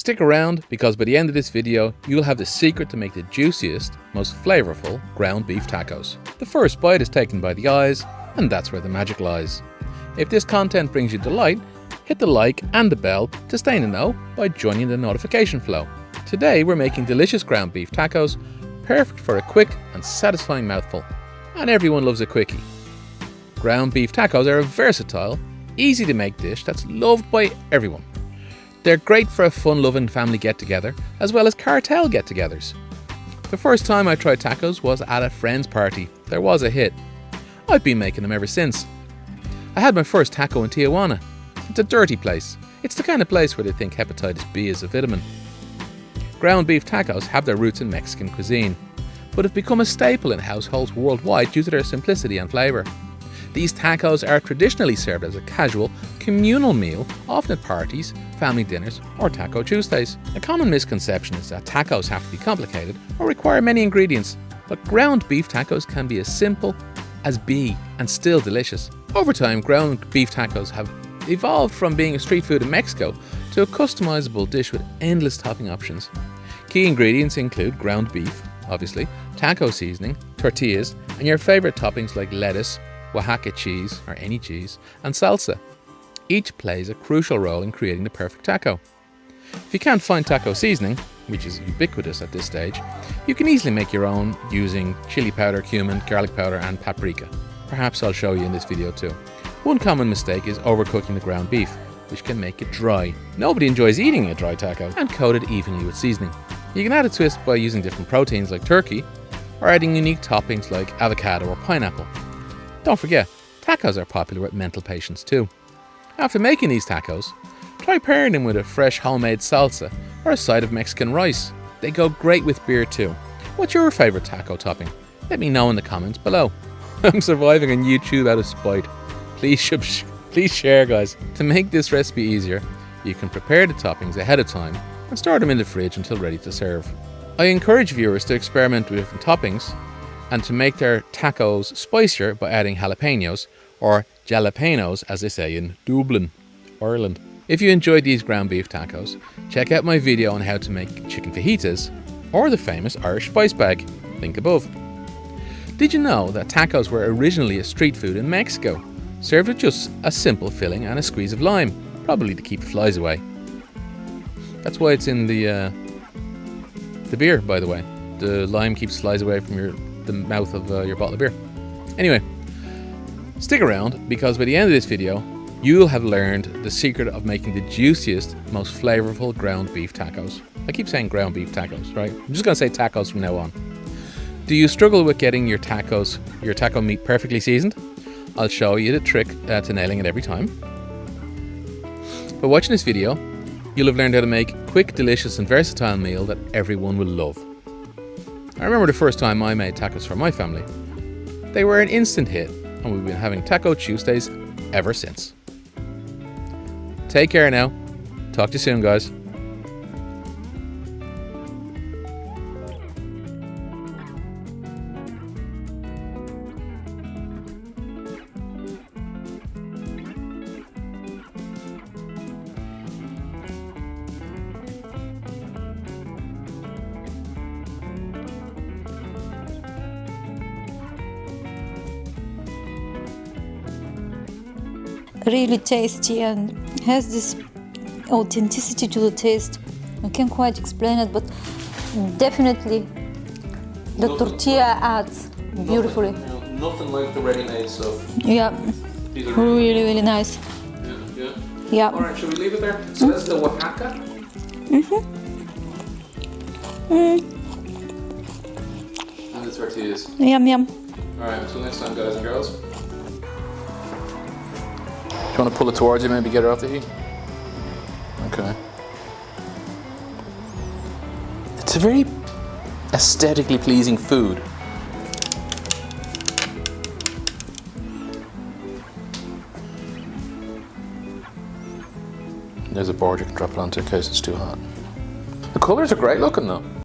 Stick around, because by the end of this video, you'll have the secret to make the juiciest, most flavourful ground beef tacos. The first bite is taken by the eyes, and that's where the magic lies. If this content brings you delight, hit the like and the bell to stay in the know by joining the notification flow. Today we're making delicious ground beef tacos, perfect for a quick and satisfying mouthful. And everyone loves a quickie. Ground beef tacos are a versatile, easy to make dish that's loved by everyone. They're great for a fun-loving family get-together, as well as cartel get-togethers. The first time I tried tacos was at a friend's party. There was a hit. I've been making them ever since. I had my first taco in Tijuana. It's a dirty place. It's the kind of place where they think hepatitis B is a vitamin. Ground beef tacos have their roots in Mexican cuisine, but have become a staple in households worldwide due to their simplicity and flavour. These tacos are traditionally served as a casual, communal meal, often at parties, family dinners, or Taco Tuesdays. A common misconception is that tacos have to be complicated or require many ingredients, but ground beef tacos can be as simple as be and still delicious. Over time, ground beef tacos have evolved from being a street food in Mexico to a customizable dish with endless topping options. Key ingredients include ground beef, obviously, taco seasoning, tortillas, and your favourite toppings like lettuce, Oaxaca cheese, or any cheese, and salsa. Each plays a crucial role in creating the perfect taco. If you can't find taco seasoning, which is ubiquitous at this stage, you can easily make your own using chili powder, cumin, garlic powder, and paprika. Perhaps I'll show you in this video too. One common mistake is overcooking the ground beef, which can make it dry. Nobody enjoys eating a dry taco, and coat it evenly with seasoning. You can add a twist by using different proteins like turkey, or adding unique toppings like avocado or pineapple. Don't forget, tacos are popular with mental patients too. After making these tacos, try pairing them with a fresh homemade salsa or a side of Mexican rice. They go great with beer too. What's your favourite taco topping? Let me know in the comments below. I'm surviving on YouTube out of spite. Please share, guys. To make this recipe easier, you can prepare the toppings ahead of time and store them in the fridge until ready to serve. I encourage viewers to experiment with different toppings and to make their tacos spicier by adding jalapenos, or jalapenos as they say in Dublin, Ireland. If you enjoyed these ground beef tacos, check out my video on how to make chicken fajitas or the famous Irish spice bag, link above. Did you know that tacos were originally a street food in Mexico, served with just a simple filling and a squeeze of lime, probably to keep the flies away? That's why it's in the beer, by the way. The lime keeps flies away from the mouth of your bottle of beer. Anyway, stick around, because by the end of this video, you'll have learned the secret of making the juiciest, most flavourful ground beef tacos. I keep saying ground beef tacos, right? I'm just going to say tacos from now on. Do you struggle with getting your taco meat perfectly seasoned? I'll show you the trick to nailing it every time. By watching this video, you'll have learned how to make a quick, delicious and versatile meal that everyone will love. I remember the first time I made tacos for my family. They were an instant hit, and we've been having Taco Tuesdays ever since. Take care now. Talk to you soon, guys. Really tasty and has this authenticity to the taste. I can't quite explain it, but definitely the tortilla adds beautifully. Nothing like the ready-made stuff. Yeah, really nice. Yeah. Alright, should we leave it there? So that's the Oaxaca? And the tortillas. Yum. Alright, until next time, guys and girls. Do you want to pull it towards you, maybe get her off the heat? Okay. It's a very aesthetically pleasing food. There's a board you can drop it onto in case it's too hot. The colours are great looking though.